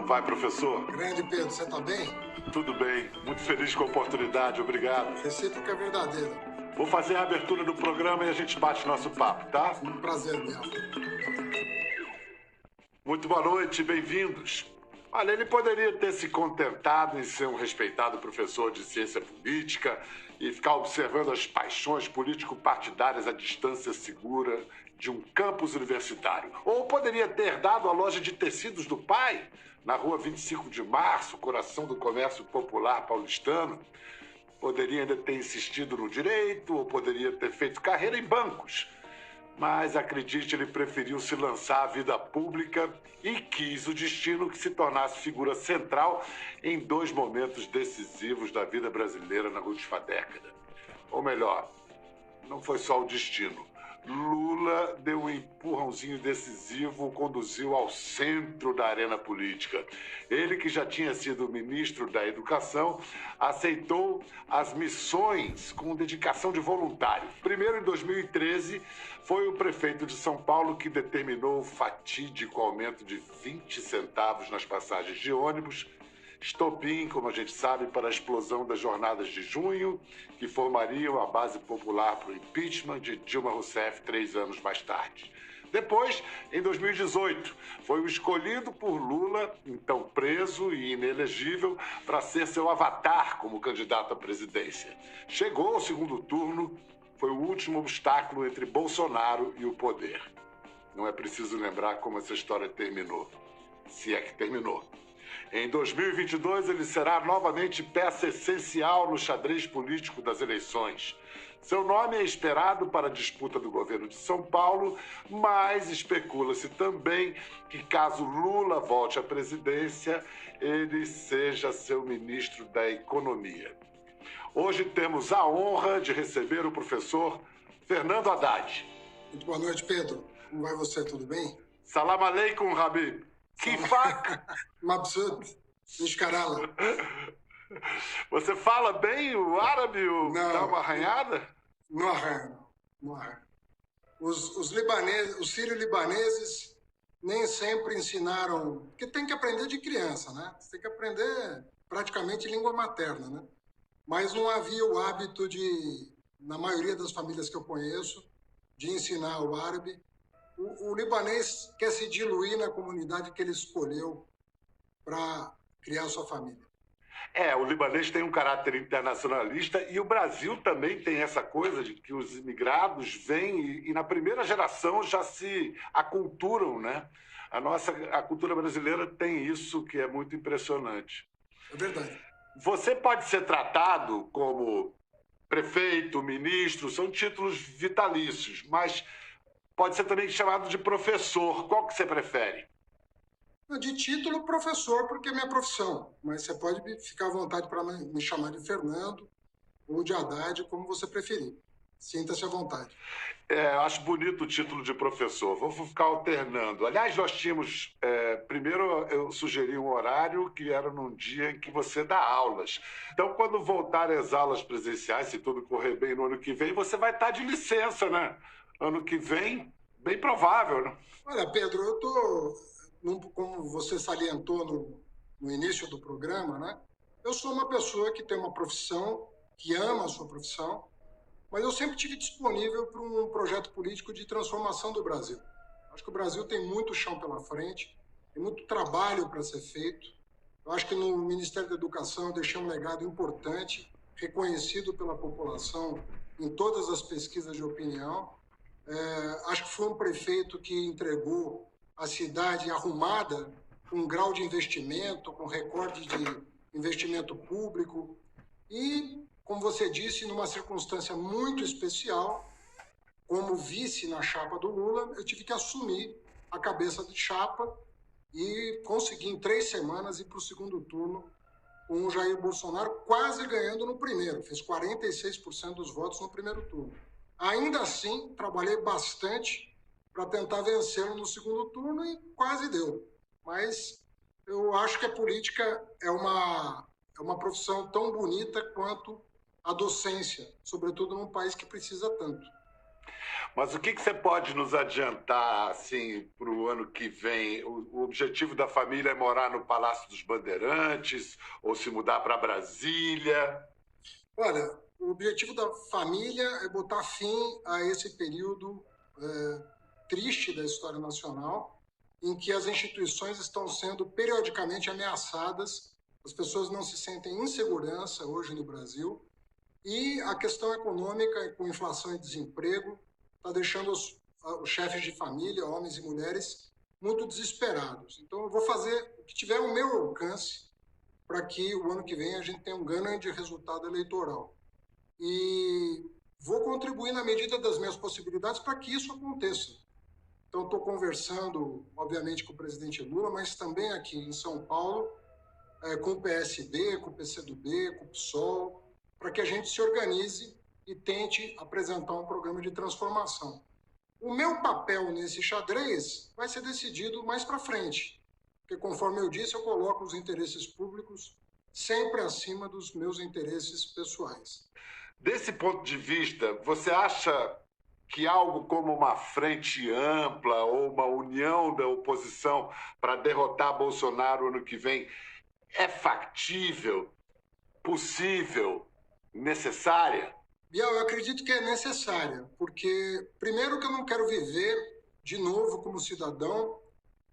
Como vai, professor? Grande Pedro, você tá bem? Tudo bem. Muito feliz com a oportunidade. Obrigado. Recíproca é verdadeira. Vou fazer a abertura do programa e a gente bate nosso papo, tá? Um prazer mesmo. Muito boa noite, bem-vindos. Olha, ele poderia ter se contentado em ser um respeitado professor de ciência política e ficar observando as paixões político-partidárias à distância segura de um campus universitário. Ou poderia ter dado a loja de tecidos do pai, na rua 25 de Março, coração do comércio popular paulistano. Poderia ainda ter insistido no direito, ou poderia ter feito carreira em bancos. Mas, acredite, ele preferiu se lançar à vida pública e quis o destino que se tornasse figura central em dois momentos decisivos da vida brasileira na última década. Ou melhor, não foi só o destino. Lula deu um empurrãozinho decisivo, conduziu ao centro da arena política. Ele, que já tinha sido ministro da Educação, aceitou as missões com dedicação de voluntário. Primeiro, em 2013, foi o prefeito de São Paulo que determinou o fatídico aumento de 20 centavos nas passagens de ônibus, estopim, como a gente sabe, para a explosão das jornadas de junho, que formariam a base popular para o impeachment de Dilma Rousseff 3 anos mais tarde. Depois, em 2018, foi o escolhido por Lula, então preso e inelegível, para ser seu avatar como candidato à presidência. Chegou ao segundo turno, foi o último obstáculo entre Bolsonaro e o poder. Não é preciso lembrar como essa história terminou, se é que terminou. Em 2022, ele será novamente peça essencial no xadrez político das eleições. Seu nome é esperado para a disputa do governo de São Paulo, mas especula-se também que, caso Lula volte à presidência, ele seja seu ministro da Economia. Hoje temos a honra de receber o professor Fernando Haddad. Muito boa noite, Pedro. Como vai você? Tudo bem? Salam aleikum, Habib. Kifak. Mabsut. Descarala. Você fala bem o árabe? Não. Dá uma arranhada? Não arranho. Não arranho. Os libaneses, os sírio-libaneses nem sempre ensinaram... Porque tem que aprender de criança, né? Você tem que aprender praticamente língua materna, né? Mas não havia o hábito de, na maioria das famílias que eu conheço, de ensinar o árabe. O libanês quer se diluir na comunidade que ele escolheu para criar sua família. O libanês tem um caráter internacionalista e o Brasil também tem essa coisa de que os imigrados vêm e na primeira geração já se aculturam, né? A cultura brasileira tem isso que é muito impressionante. É verdade. Você pode ser tratado como prefeito, ministro, são títulos vitalícios, mas pode ser também chamado de professor. Qual que você prefere? De título, professor, porque é minha profissão. Mas você pode ficar à vontade para me chamar de Fernando ou de Haddad, como você preferir. Sinta-se à vontade. Eu acho bonito o título de professor. Vou ficar alternando. Aliás, nós tínhamos... primeiro, eu sugeri um horário que era num dia em que você dá aulas. Então, quando voltarem as aulas presenciais, se tudo correr bem no ano que vem, você vai estar de licença, né? Ano que vem, bem provável, né? Olha, Pedro, eu estou... Como você salientou no início do programa, né? Eu sou uma pessoa que tem uma profissão, que ama a sua profissão, mas eu sempre estive disponível para um projeto político de transformação do Brasil. Acho que o Brasil tem muito chão pela frente, tem muito trabalho para ser feito. Eu acho que no Ministério da Educação eu deixei um legado importante, reconhecido pela população em todas as pesquisas de opinião. Acho que foi um prefeito que entregou a cidade arrumada, com um grau de investimento, com recorde de investimento público e, como você disse, numa circunstância muito especial, como vice na chapa do Lula, eu tive que assumir a cabeça de chapa e consegui em 3 semanas ir para o segundo turno com o Jair Bolsonaro quase ganhando no primeiro, fez 46% dos votos no primeiro turno. Ainda assim, trabalhei bastante para tentar vencê-lo no segundo turno e quase deu. Mas eu acho que a política é uma profissão tão bonita quanto a docência, sobretudo num país que precisa tanto. Mas o que você pode nos adiantar, assim, para o ano que vem? O objetivo da família é morar no Palácio dos Bandeirantes ou se mudar para Brasília? Olha, o objetivo da família é botar fim a esse período triste da história nacional, em que as instituições estão sendo periodicamente ameaçadas, as pessoas não se sentem em segurança hoje no Brasil, e a questão econômica, com inflação e desemprego, está deixando os chefes de família, homens e mulheres, muito desesperados. Então, eu vou fazer o que tiver ao meu alcance para que o ano que vem a gente tenha um grande resultado eleitoral. E vou contribuir na medida das minhas possibilidades para que isso aconteça. Então, estou conversando, obviamente, com o presidente Lula, mas também aqui em São Paulo, com o PSD, com o PCdoB, com o PSOL, para que a gente se organize e tente apresentar um programa de transformação. O meu papel nesse xadrez vai ser decidido mais para frente, porque, conforme eu disse, eu coloco os interesses públicos sempre acima dos meus interesses pessoais. Desse ponto de vista, você acha que algo como uma frente ampla ou uma união da oposição para derrotar Bolsonaro ano que vem é factível, possível, necessária? Biel, eu acredito que é necessária, porque, primeiro, que eu não quero viver de novo como cidadão,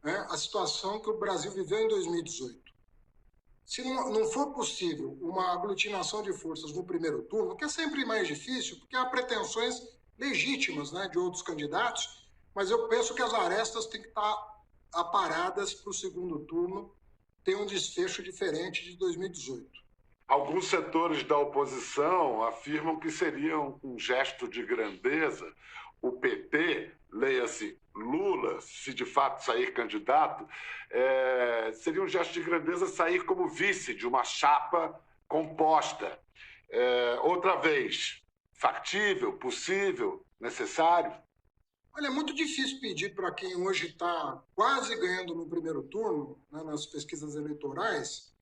né, a situação que o Brasil viveu em 2018. Se não for possível uma aglutinação de forças no primeiro turno, que é sempre mais difícil, porque há pretensões legítimas, né, de outros candidatos, mas eu penso que as arestas têm que estar aparadas para o segundo turno ter um desfecho diferente de 2018. Alguns setores da oposição afirmam que seria um gesto de grandeza o PT, leia-se Lula, se de fato sair candidato, seria um gesto de grandeza sair como vice de uma chapa composta. Outra vez, factível, possível, necessário? Olha, é muito difícil pedir para quem hoje está quase ganhando no primeiro turno, né, nas pesquisas eleitorais,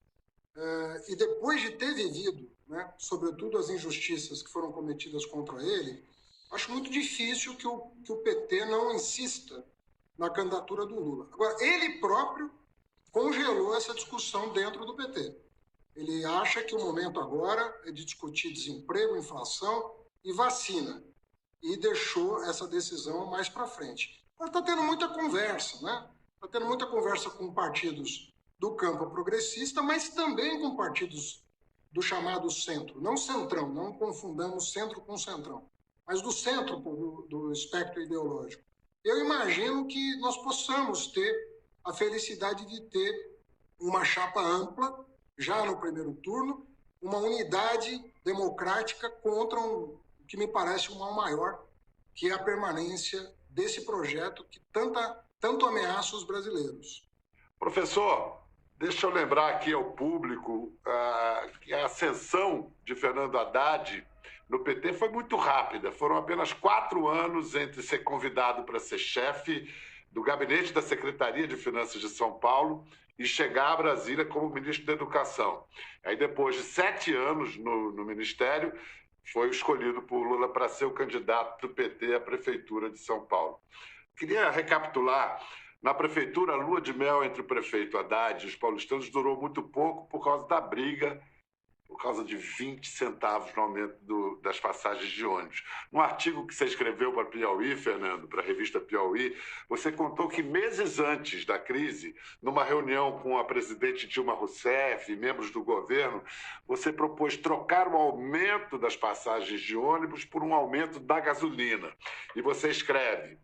e depois de ter vivido, né, sobretudo as injustiças que foram cometidas contra ele, acho muito difícil que o PT não insista na candidatura do Lula. Agora, ele próprio congelou essa discussão dentro do PT. Ele acha que o momento agora é de discutir desemprego, inflação e vacina, e deixou essa decisão mais para frente. Mas está tendo muita conversa, né? Está tendo muita conversa com partidos do campo progressista, mas também com partidos do chamado centro, não centrão, não confundamos centro com centrão, mas do centro do espectro ideológico. Eu imagino que nós possamos ter a felicidade de ter uma chapa ampla, já no primeiro turno, uma unidade democrática contra o que me parece um mal maior, que é a permanência desse projeto que tanto ameaça os brasileiros. Professor, deixa eu lembrar aqui ao público que a ascensão de Fernando Haddad no PT foi muito rápida. Foram apenas 4 anos entre ser convidado para ser chefe do gabinete da Secretaria de Finanças de São Paulo e chegar a Brasília como ministro da Educação. Aí, depois de 7 anos no Ministério, foi escolhido por Lula para ser o candidato do PT à Prefeitura de São Paulo. Queria recapitular. Na prefeitura, a lua de mel entre o prefeito Haddad e os paulistanos durou muito pouco por causa da briga, por causa de 20 centavos no aumento das passagens de ônibus. No artigo que você escreveu para Piauí, Fernando, para a revista Piauí, você contou que meses antes da crise, numa reunião com a presidente Dilma Rousseff e membros do governo, você propôs trocar o aumento das passagens de ônibus por um aumento da gasolina. E você escreve: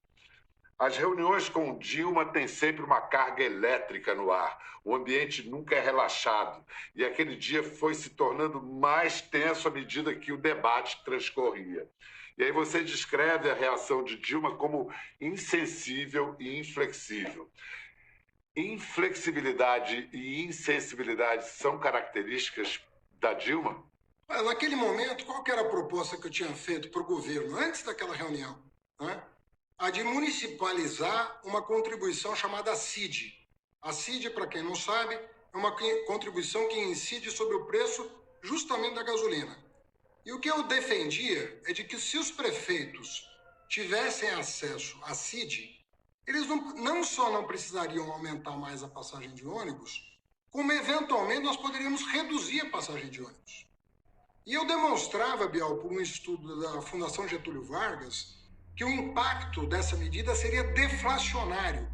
as reuniões com Dilma têm sempre uma carga elétrica no ar. O ambiente nunca é relaxado. E aquele dia foi se tornando mais tenso à medida que o debate transcorria. E aí você descreve a reação de Dilma como insensível e inflexível. Inflexibilidade e insensibilidade são características da Dilma? Naquele momento, qual que era a proposta que eu tinha feito para o governo antes daquela reunião? Né? A de municipalizar uma contribuição chamada CID. A CID, para quem não sabe, é uma contribuição que incide sobre o preço justamente da gasolina. E o que eu defendia é de que se os prefeitos tivessem acesso à CID, eles não só não precisariam aumentar mais a passagem de ônibus, como eventualmente nós poderíamos reduzir a passagem de ônibus. E eu demonstrava, Bial, por um estudo da Fundação Getúlio Vargas, que o impacto dessa medida seria deflacionário.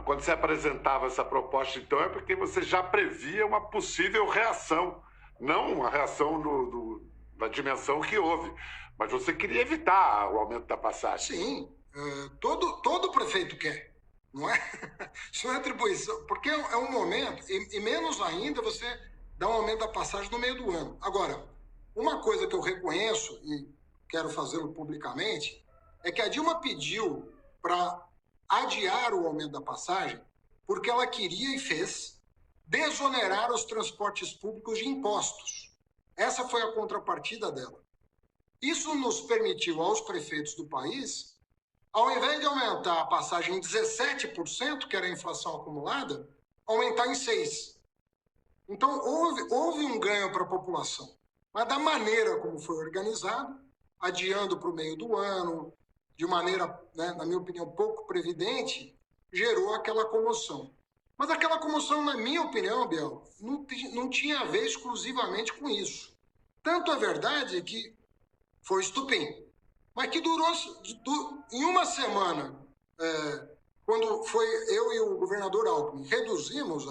Quando você apresentava essa proposta, então, é porque você já previa uma possível reação, não uma reação da dimensão que houve, mas você queria evitar o aumento da passagem. Sim, todo prefeito quer, não é? Isso não é atribuição, porque é um momento, e menos ainda você dá um aumento da passagem no meio do ano. Agora, uma coisa que eu reconheço, e quero fazê-lo publicamente, é que a Dilma pediu para adiar o aumento da passagem porque ela queria e fez desonerar os transportes públicos de impostos. Essa foi a contrapartida dela. Isso nos permitiu aos prefeitos do país, ao invés de aumentar a passagem em 17%, que era a inflação acumulada, aumentar em 6%. Então, houve um ganho para a população. Mas da maneira como foi organizado, adiando para o meio do ano, de maneira, né, na minha opinião, pouco previdente, gerou aquela comoção. Mas aquela comoção, na minha opinião, Biel, não tinha a ver exclusivamente com isso. Tanto é verdade que foi estupim, mas que durou em uma semana, quando foi eu e o governador Alckmin reduzimos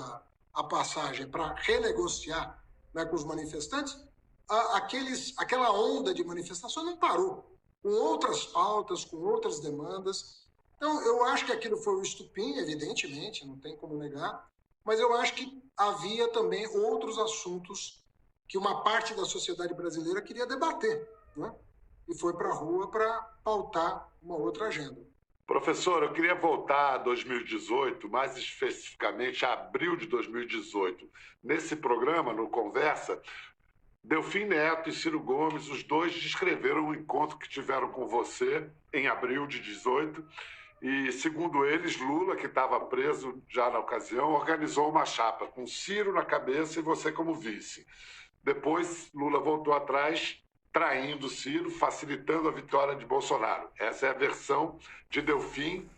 a passagem para renegociar, né, com os manifestantes, aquela onda de manifestações não parou, com outras pautas, com outras demandas. Então, eu acho que aquilo foi um estupim, evidentemente, não tem como negar, mas eu acho que havia também outros assuntos que uma parte da sociedade brasileira queria debater, né? E foi para a rua para pautar uma outra agenda. Professor, eu queria voltar a 2018, mais especificamente a abril de 2018. Nesse programa, no Conversa, Delfim Neto e Ciro Gomes, os dois descreveram o encontro que tiveram com você em abril de 18. E, segundo eles, Lula, que estava preso já na ocasião, organizou uma chapa com Ciro na cabeça e você como vice. Depois, Lula voltou atrás, traindo Ciro, facilitando a vitória de Bolsonaro. Essa é a versão de Delfim,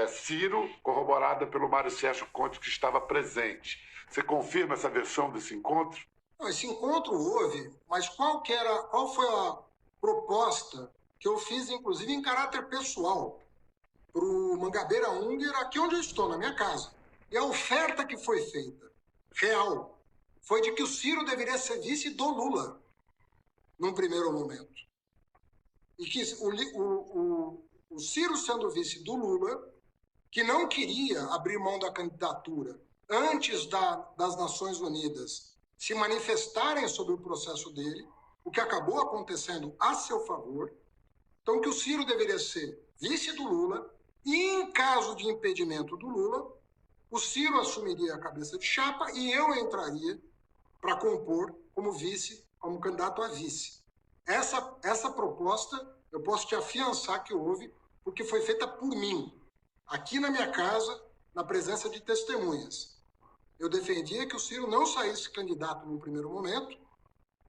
Ciro, corroborada pelo Mário Sérgio Conte, que estava presente. Você confirma essa versão desse encontro? Não, esse encontro houve, mas qual foi a proposta que eu fiz, inclusive, em caráter pessoal, para o Mangabeira Unger, aqui onde eu estou, na minha casa. E a oferta que foi feita, real, foi de que o Ciro deveria ser vice do Lula, num primeiro momento. E que o Ciro sendo vice do Lula, que não queria abrir mão da candidatura antes das Nações Unidas se manifestarem sobre o processo dele, o que acabou acontecendo a seu favor. Então, que o Ciro deveria ser vice do Lula e, em caso de impedimento do Lula, o Ciro assumiria a cabeça de chapa e eu entraria para compor como vice, como candidato a vice. Essa proposta eu posso te afiançar que houve, porque foi feita por mim, aqui na minha casa, na presença de testemunhas. Eu defendia que o Ciro não saísse candidato no primeiro momento,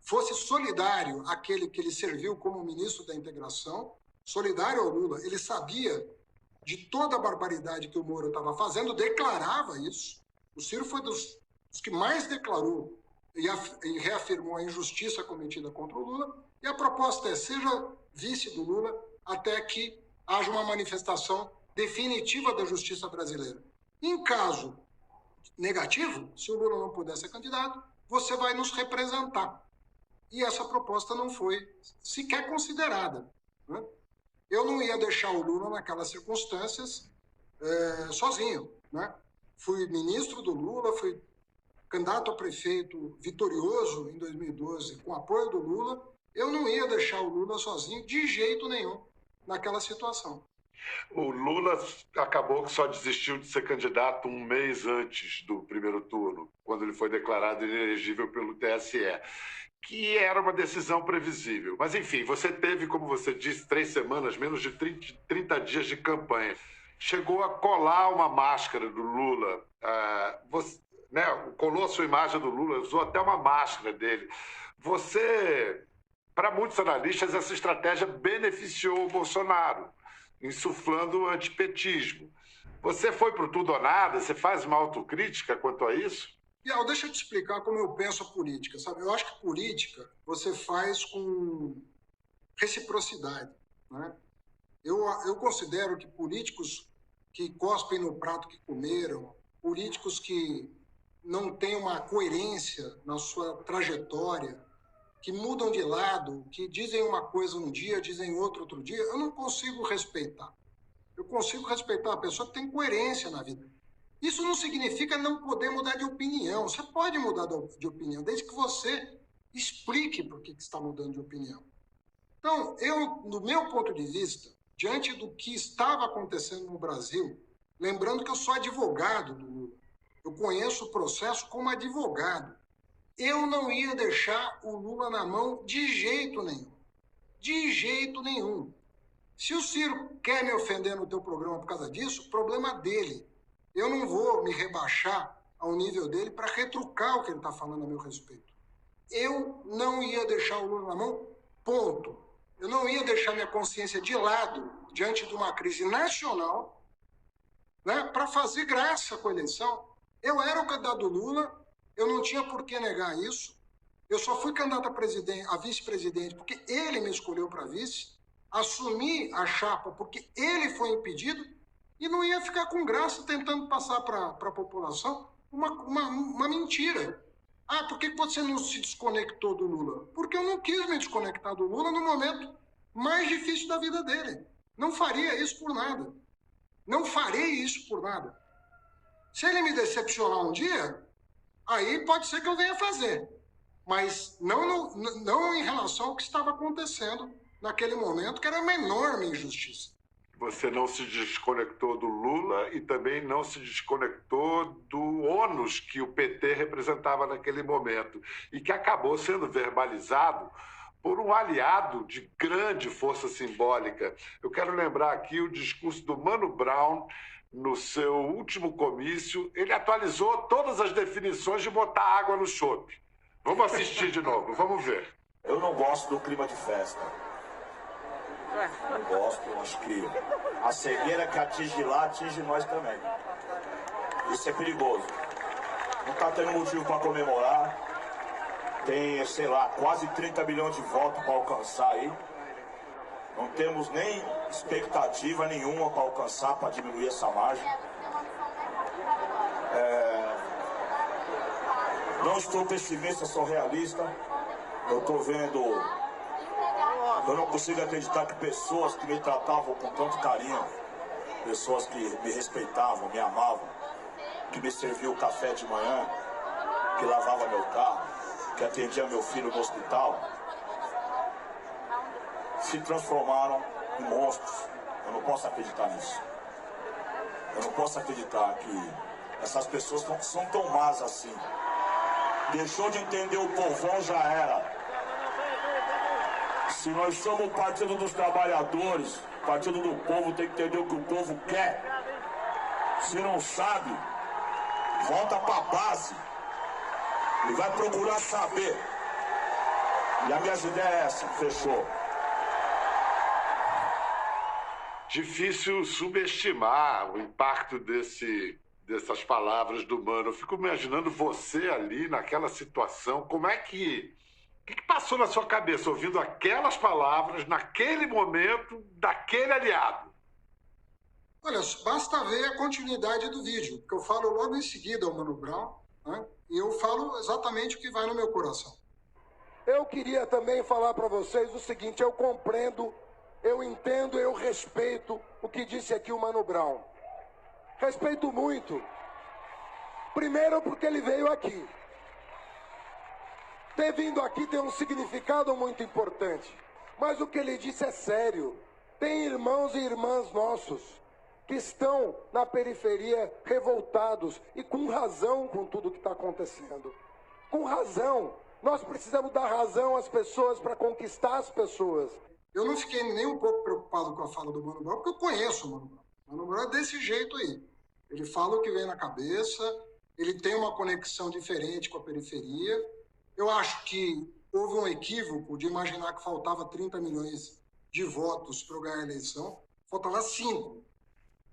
fosse solidário àquele que ele serviu como ministro da integração, solidário ao Lula. Ele sabia de toda a barbaridade que o Moro estava fazendo, declarava isso. O Ciro foi dos que mais declarou e reafirmou a injustiça cometida contra o Lula. E a proposta é: seja vice do Lula até que haja uma manifestação definitiva da justiça brasileira. Em caso negativo, se o Lula não puder ser candidato, você vai nos representar. E essa proposta não foi sequer considerada, né? Eu não ia deixar o Lula naquelas circunstâncias sozinho, né? Fui ministro do Lula, fui candidato a prefeito vitorioso em 2012 com apoio do Lula. Eu não ia deixar o Lula sozinho de jeito nenhum naquela situação. O Lula acabou que só desistiu de ser candidato um mês antes do primeiro turno, quando ele foi declarado inelegível pelo TSE, que era uma decisão previsível. Mas, enfim, você teve, como você disse, 3 semanas, menos de 30 dias de campanha. Chegou a colar uma máscara do Lula, colou a sua imagem do Lula, usou até uma máscara dele. Você Para muitos analistas, essa estratégia beneficiou o Bolsonaro, insuflando o antipetismo. Você foi para o tudo ou nada? Você faz uma autocrítica quanto a isso? Bial, deixa eu te explicar como eu penso a política, sabe? Eu acho que política você faz com reciprocidade, né? Eu considero que políticos que cospem no prato que comeram, políticos que não têm uma coerência na sua trajetória, que mudam de lado, que dizem uma coisa um dia, dizem outro dia, eu não consigo respeitar. Eu consigo respeitar a pessoa que tem coerência na vida. Isso não significa não poder mudar de opinião. Você pode mudar de opinião, desde que você explique por que está mudando de opinião. Então, no meu ponto de vista, diante do que estava acontecendo no Brasil, lembrando que eu sou advogado do Lula, eu conheço o processo como advogado, eu não ia deixar o Lula na mão de jeito nenhum. De jeito nenhum. Se o Ciro quer me ofender no teu programa por causa disso, problema dele. Eu não vou me rebaixar ao nível dele para retrucar o que ele está falando a meu respeito. Eu não ia deixar o Lula na mão, ponto. Eu não ia deixar minha consciência de lado diante de uma crise nacional, né, para fazer graça com a eleição. Eu era o candidato do Lula, eu não tinha por que negar isso. Eu só fui candidato a vice-presidente porque ele me escolheu para vice, assumi a chapa porque ele foi impedido e não ia ficar com graça tentando passar para a população uma mentira. Ah, por que você não se desconectou do Lula? Porque eu não quis me desconectar do Lula no momento mais difícil da vida dele. Não faria isso por nada. Não farei isso por nada. Se ele me decepcionar um dia, aí pode ser que eu venha fazer. Mas não em relação ao que estava acontecendo naquele momento, que era uma enorme injustiça. Você não se desconectou do Lula e também não se desconectou do ônus que o PT representava naquele momento e que acabou sendo verbalizado por um aliado de grande força simbólica. Eu quero lembrar aqui o discurso do Mano Brown no seu último comício. Ele atualizou todas as definições de botar água no chope. Vamos assistir de novo, vamos ver. Eu não gosto do clima de festa. Não gosto, acho que a cegueira que atinge lá, atinge nós também. Isso é perigoso. Não está tendo motivo para comemorar. Tem, sei lá, quase 30 milhões de votos para alcançar aí. Não temos nem expectativa nenhuma para alcançar, para diminuir essa margem. Não estou pessimista, sou realista. Eu estou vendo... Eu não consigo acreditar que pessoas que me tratavam com tanto carinho, pessoas que me respeitavam, me amavam, que me serviam café de manhã, que lavava meu carro, que atendia meu filho no hospital, se transformaram em monstros. Eu não posso acreditar nisso. Eu não posso acreditar que essas pessoas são tão más assim. Deixou de entender o povão, já era. Se nós somos o Partido dos Trabalhadores, o Partido do Povo tem que entender o que o povo quer. Se não sabe, volta pra base e vai procurar saber. E a minha ideia é essa, fechou. Difícil subestimar o impacto dessas palavras do Mano. Eu fico imaginando você ali naquela situação, como é que... O que passou na sua cabeça ouvindo aquelas palavras, naquele momento, daquele aliado? Olha, basta ver a continuidade do vídeo, porque eu falo logo em seguida ao Mano Brown, né? E eu falo exatamente o que vai no meu coração. Eu queria também falar para vocês o seguinte: eu compreendo, eu entendo, eu respeito o que disse aqui o Mano Brown. Respeito muito. Primeiro porque ele veio aqui. Ter vindo aqui tem um significado muito importante. Mas o que ele disse é sério. Tem irmãos e irmãs nossos que estão na periferia revoltados e com razão com tudo que está acontecendo. Com razão. Nós precisamos dar razão às pessoas para conquistar as pessoas. Eu não fiquei nem um pouco preocupado com a fala do Mano Brown, porque eu conheço o Mano Brown. O Mano Brown é desse jeito aí. Ele fala o que vem na cabeça, ele tem uma conexão diferente com a periferia. Eu acho que houve um equívoco de imaginar que faltava 30 milhões de votos para eu ganhar a eleição. Faltava 5.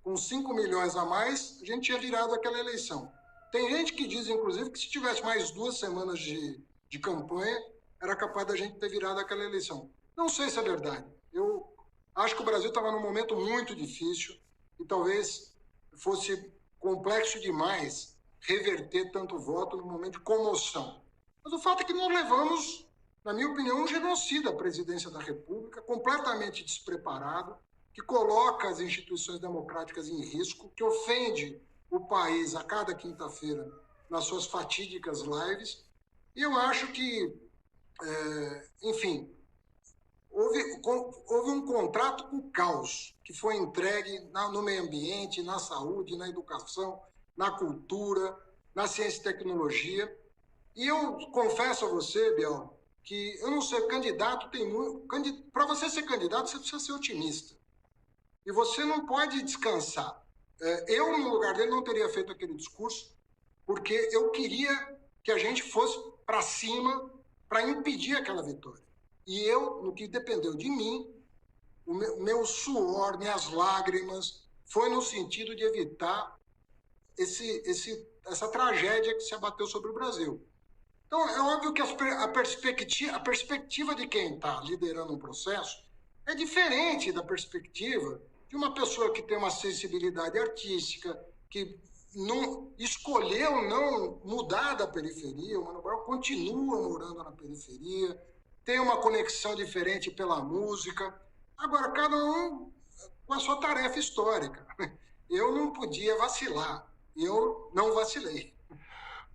Com 5 milhões a mais, a gente tinha virado aquela eleição. Tem gente que diz, inclusive, que se tivesse mais 2 semanas de campanha, era capaz da gente ter virado aquela eleição. Não sei se é verdade. Eu acho que o Brasil estava num momento muito difícil e talvez fosse complexo demais reverter tanto voto num momento de comoção. Mas o fato é que nós levamos, na minha opinião, um genocida à presidência da República, completamente despreparado, que coloca as instituições democráticas em risco, que ofende o país a cada quinta-feira nas suas fatídicas lives. E eu acho que, enfim, houve um contrato com o caos que foi entregue no meio ambiente, na saúde, na educação, na cultura, na ciência e tecnologia. E eu confesso a você, Biel, que eu não sei, candidato tem muito... Para você ser candidato, você precisa ser otimista. E você não pode descansar. Eu, no lugar dele, não teria feito aquele discurso, porque eu queria que a gente fosse para cima para impedir aquela vitória. E eu, no que dependeu de mim, o meu suor, minhas lágrimas, foi no sentido de evitar essa tragédia que se abateu sobre o Brasil. Então, é óbvio que a perspectiva de quem está liderando um processo é diferente da perspectiva de uma pessoa que tem uma sensibilidade artística, que não escolheu não mudar da periferia. O Mano Brown continua morando na periferia, tem uma conexão diferente pela música. Agora, cada um com a sua tarefa histórica. Eu não podia vacilar. Eu não vacilei.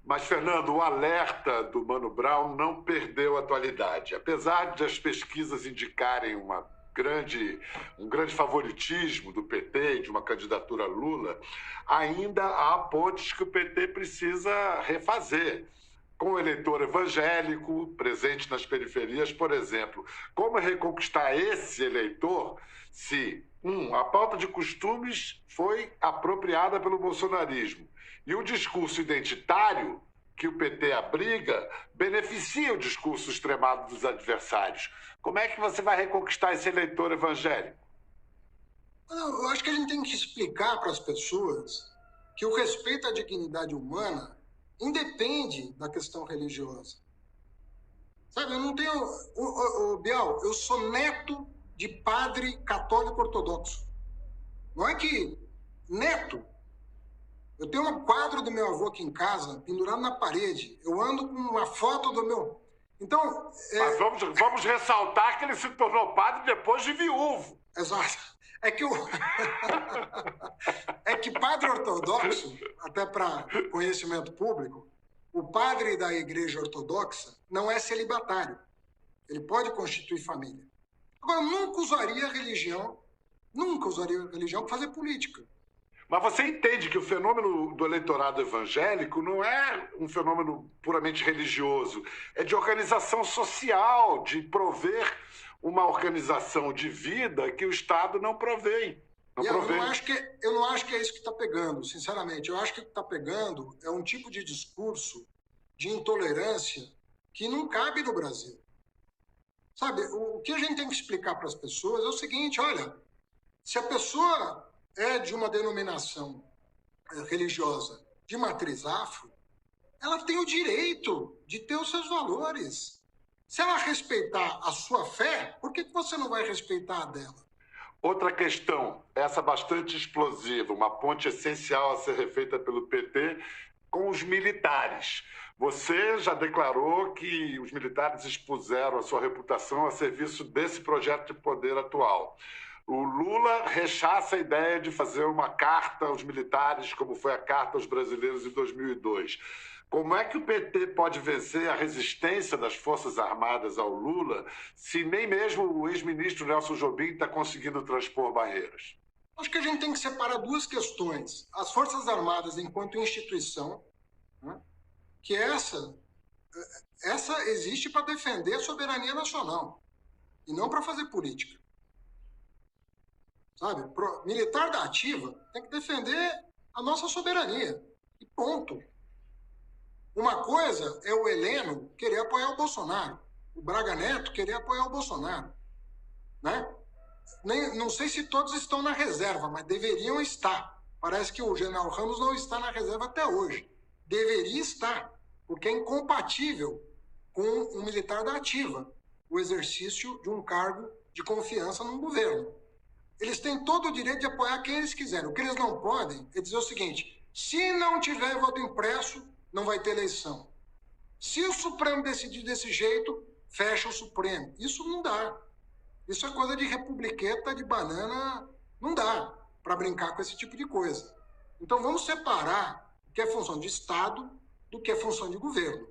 Mas, Fernando, o alerta do Mano Brown não perdeu atualidade. Apesar de as pesquisas indicarem um grande favoritismo do PT e de uma candidatura Lula, ainda há pontos que o PT precisa refazer. Com o eleitor evangélico presente nas periferias, por exemplo, como reconquistar esse eleitor se, a pauta de costumes foi apropriada pelo bolsonarismo e o discurso identitário que o PT abriga beneficia o discurso extremado dos adversários? Como é que você vai reconquistar esse eleitor evangélico? Eu acho que a gente tem que explicar para as pessoas que o respeito à dignidade humana independe da questão religiosa. Sabe, eu não tenho... Bial, eu sou neto de padre católico ortodoxo. Não é que... Neto. Eu tenho um quadro do meu avô aqui em casa, pendurado na parede. Eu ando com uma foto do meu... Então... Mas vamos ressaltar que ele se tornou padre depois de viúvo. Exato. É que padre ortodoxo, até para conhecimento público, o padre da igreja ortodoxa não é celibatário. Ele pode constituir família. Agora, nunca usaria religião para fazer política. Mas você entende que o fenômeno do eleitorado evangélico não é um fenômeno puramente religioso, é de organização social, de prover uma organização de vida que o Estado não provém. Eu não acho que é isso que está pegando, sinceramente. Eu acho que o que está pegando é um tipo de discurso de intolerância que não cabe no Brasil. Sabe, o que a gente tem que explicar para as pessoas é o seguinte, olha, se a pessoa é de uma denominação religiosa de matriz afro, ela tem o direito de ter os seus valores. Se ela respeitar a sua fé, por que você não vai respeitar a dela? Outra questão, essa bastante explosiva, uma ponte essencial a ser refeita pelo PT com os militares. Você já declarou que os militares expuseram a sua reputação a serviço desse projeto de poder atual. O Lula rechaça a ideia de fazer uma carta aos militares, como foi a carta aos brasileiros em 2002. Como é que o PT pode vencer a resistência das Forças Armadas ao Lula se nem mesmo o ex-ministro Nelson Jobim está conseguindo transpor barreiras? Acho que a gente tem que separar duas questões. As Forças Armadas enquanto instituição, né, que essa existe para defender a soberania nacional e não para fazer política. Sabe? Militar da ativa tem que defender a nossa soberania. E ponto. Uma coisa é o Heleno querer apoiar o Bolsonaro. o Braga Neto querer apoiar o Bolsonaro, né? Não sei se todos estão na reserva, mas deveriam estar. Parece que o general Ramos não está na reserva até hoje. Deveria estar, porque é incompatível com um militar da ativa o exercício de um cargo de confiança num governo. Eles têm todo o direito de apoiar quem eles quiserem. O que eles não podem é dizer o seguinte: se não tiver voto impresso, não vai ter eleição. Se o Supremo decidir desse jeito, fecha o Supremo. Isso não dá. Isso é coisa de republiqueta, de banana. Não dá para brincar com esse tipo de coisa. Então vamos separar o que é função de Estado do que é função de governo,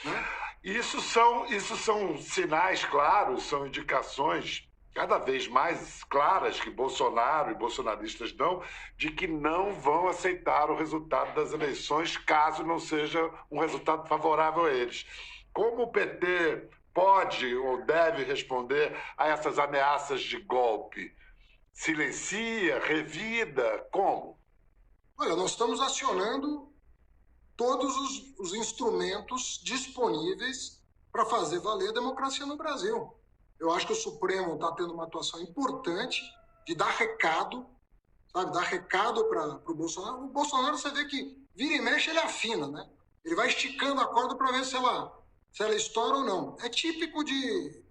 né? Isso são sinais claros, são indicações cada vez mais claras que Bolsonaro e bolsonaristas dão de que não vão aceitar o resultado das eleições caso não seja um resultado favorável a eles. Como o PT pode ou deve responder a essas ameaças de golpe? Silencia, revida, como? Olha, nós estamos acionando todos os instrumentos disponíveis para fazer valer a democracia no Brasil. Eu acho que o Supremo está tendo uma atuação importante de dar recado, sabe? Dar recado para o Bolsonaro. O Bolsonaro, você vê que vira e mexe, ele afina, né? Ele vai esticando a corda para ver se ela estoura ou não. É típico de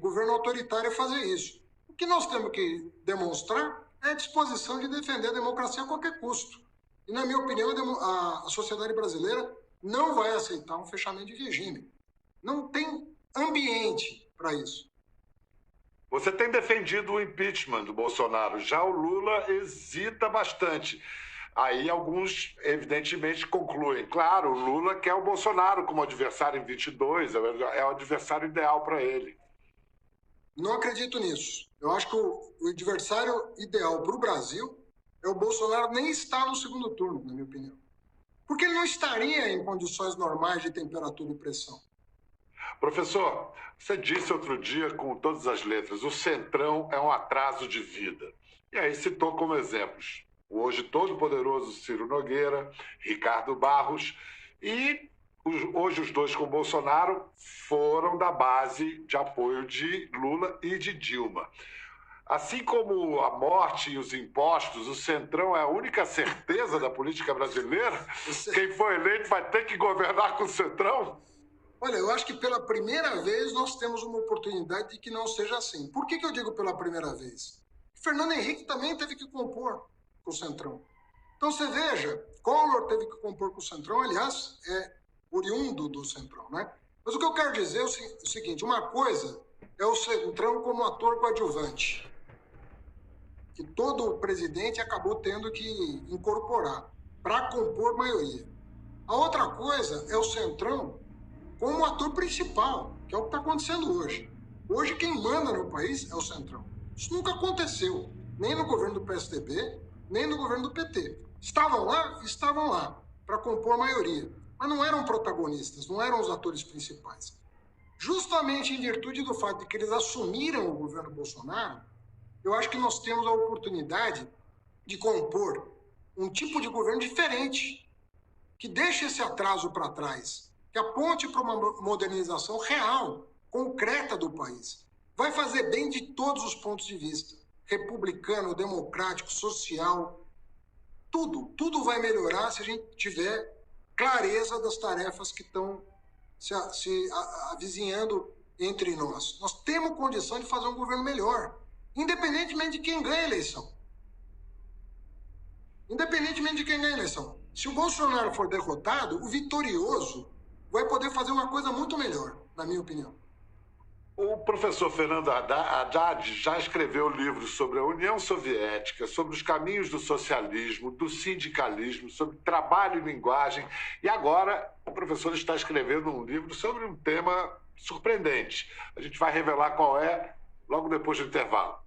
governo autoritário fazer isso. O que nós temos que demonstrar é a disposição de defender a democracia a qualquer custo. E, na minha opinião, a sociedade brasileira não vai aceitar um fechamento de regime. Não tem ambiente para isso. Você tem defendido o impeachment do Bolsonaro. Já o Lula hesita bastante. Aí alguns, evidentemente, concluem. Claro, o Lula quer o Bolsonaro como adversário em 22, é o adversário ideal para ele. Não acredito nisso. Eu acho que o adversário ideal para o Brasil é o Bolsonaro nem estar no segundo turno, na minha opinião. Porque ele não estaria em condições normais de temperatura e pressão. Professor, você disse outro dia com todas as letras, o Centrão é um atraso de vida. E aí citou como exemplos o hoje todo-poderoso Ciro Nogueira, Ricardo Barros e hoje os dois com Bolsonaro foram da base de apoio de Lula e de Dilma. Assim como a morte e os impostos, o Centrão é a única certeza da política brasileira? Quem for eleito vai ter que governar com o Centrão? Olha, eu acho que pela primeira vez nós temos uma oportunidade de que não seja assim. Por que eu digo pela primeira vez? Fernando Henrique também teve que compor com o Centrão. Então você veja, Collor teve que compor com o Centrão, aliás, é oriundo do Centrão, né? Mas o que eu quero dizer é o seguinte, uma coisa é o Centrão como ator coadjuvante, que todo presidente acabou tendo que incorporar para compor maioria. A outra coisa é o Centrão como ator principal, que é o que está acontecendo hoje. Hoje quem manda no país é o Centrão. Isso nunca aconteceu, nem no governo do PSDB, nem no governo do PT. Estavam lá para compor a maioria, mas não eram protagonistas, não eram os atores principais. Justamente em virtude do fato de que eles assumiram o governo Bolsonaro, eu acho que nós temos a oportunidade de compor um tipo de governo diferente, que deixe esse atraso para trás, que aponte para uma modernização real, concreta do país. Vai fazer bem de todos os pontos de vista. Republicano, democrático, social, tudo vai melhorar se a gente tiver clareza das tarefas que estão se avizinhando entre nós. Nós temos condição de fazer um governo melhor, independentemente de quem ganha a eleição. Independentemente de quem ganha a eleição. Se o Bolsonaro for derrotado, o vitorioso vai poder fazer uma coisa muito melhor, na minha opinião. O professor Fernando Haddad já escreveu livros sobre a União Soviética, sobre os caminhos do socialismo, do sindicalismo, sobre trabalho e linguagem. E agora o professor está escrevendo um livro sobre um tema surpreendente. A gente vai revelar qual é logo depois do intervalo.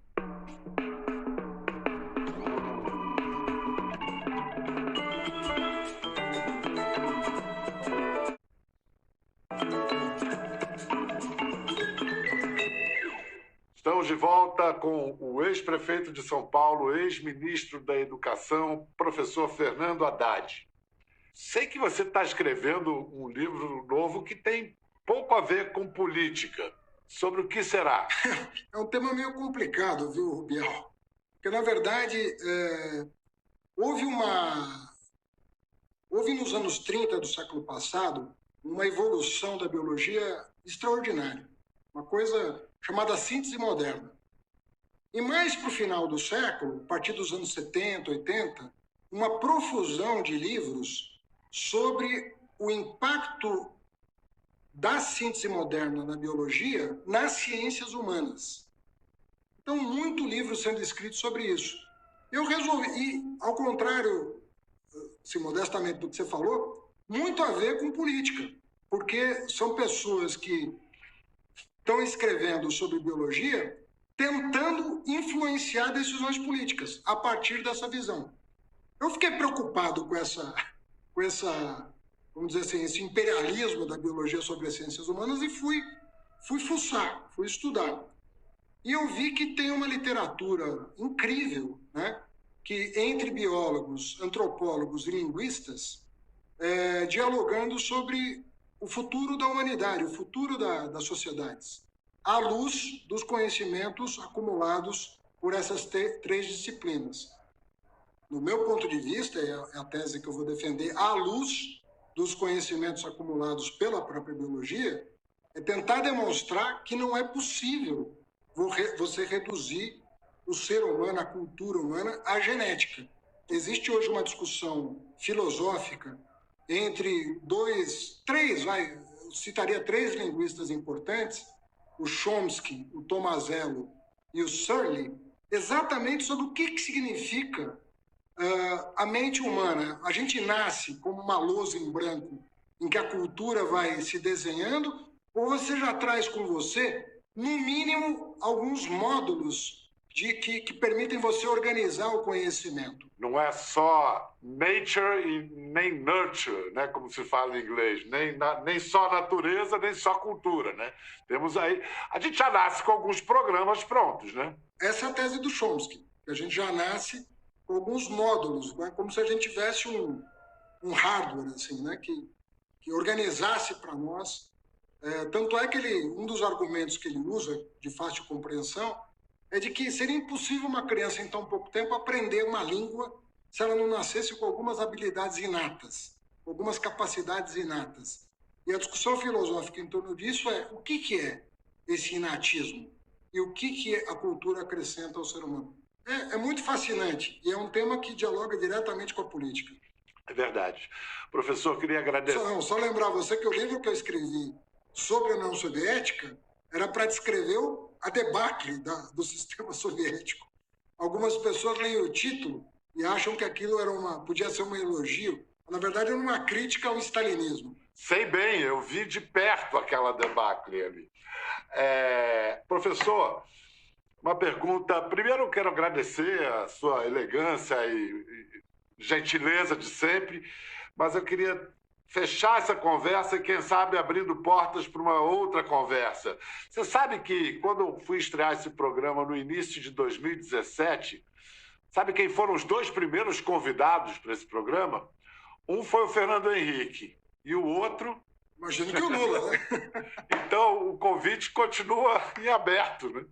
Estamos de volta com o ex-prefeito de São Paulo, ex-ministro da Educação, professor Fernando Haddad. Sei que você está escrevendo um livro novo que tem pouco a ver com política. Sobre o que será? É um tema meio complicado, viu, Rubial? Porque, na verdade, houve nos anos 30 do século passado uma evolução da biologia extraordinária, uma coisa chamada síntese moderna. E mais para o final do século, a partir dos anos 70, 80, uma profusão de livros sobre o impacto da síntese moderna na biologia nas ciências humanas. Então, muito livro sendo escrito sobre isso. Eu resolvi, e ao contrário, se modestamente do que você falou, muito a ver com política, porque são pessoas que estão escrevendo sobre biologia tentando influenciar decisões políticas a partir dessa visão. Eu fiquei preocupado com essa, vamos dizer assim, esse imperialismo da biologia sobre as ciências humanas e fui fuçar, fui estudar. E eu vi que tem uma literatura incrível, né, que entre biólogos, antropólogos e linguistas, dialogando sobre o futuro da humanidade, o futuro das sociedades, à luz dos conhecimentos acumulados por essas três disciplinas. No meu ponto de vista, é a tese que eu vou defender, à luz dos conhecimentos acumulados pela própria biologia, é tentar demonstrar que não é possível você reduzir o ser humano, a cultura humana, à genética. Existe hoje uma discussão filosófica entre eu citaria três linguistas importantes, o Chomsky, o Tomasello e o Searle, exatamente sobre o que significa a mente humana. A gente nasce como uma lousa em branco em que a cultura vai se desenhando, ou você já traz com você, no mínimo, alguns módulos que permitem você organizar o conhecimento. Não é só nature e nem nurture, né, como se fala em inglês, nem só natureza, nem só cultura, né? Temos aí, a gente já nasce com alguns programas prontos, né? Essa é a tese do Chomsky, que a gente já nasce com alguns módulos, né, como se a gente tivesse um hardware, assim, né, que organizasse para nós. Tanto é que um dos argumentos que ele usa, de fácil compreensão, é de que seria impossível uma criança em tão pouco tempo aprender uma língua se ela não nascesse com algumas habilidades inatas, algumas capacidades inatas. E a discussão filosófica em torno disso é o que é esse inatismo e o que a cultura acrescenta ao ser humano. É muito fascinante e é um tema que dialoga diretamente com a política. É verdade. Professor, queria agradecer. Só lembrar você que o livro que eu escrevi sobre a União Soviética era para descrever a debacle do sistema soviético. Algumas pessoas leem o título e acham que aquilo podia ser um elogio. Na verdade, era uma crítica ao stalinismo. Sei bem, eu vi de perto aquela debacle ali. Professor, uma pergunta. Primeiro, eu quero agradecer a sua elegância e gentileza de sempre, mas eu queria fechar essa conversa e, quem sabe, abrindo portas para uma outra conversa. Você sabe que, quando eu fui estrear esse programa no início de 2017, sabe quem foram os dois primeiros convidados para esse programa? Um foi o Fernando Henrique e o outro... Imagino que o Lula, né? Então, o convite continua em aberto, né?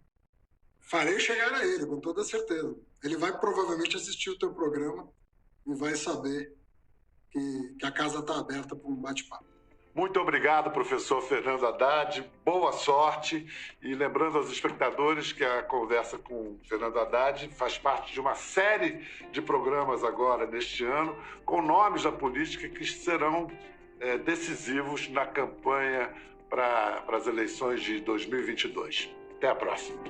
Farei chegar a ele, com toda certeza. Ele vai provavelmente assistir o teu programa e vai saber que a casa está aberta para um bate-papo. Muito obrigado, professor Fernando Haddad. Boa sorte. E lembrando aos espectadores que a conversa com o Fernando Haddad faz parte de uma série de programas agora, neste ano, com nomes da política que serão decisivos na campanha para as eleições de 2022. Até a próxima.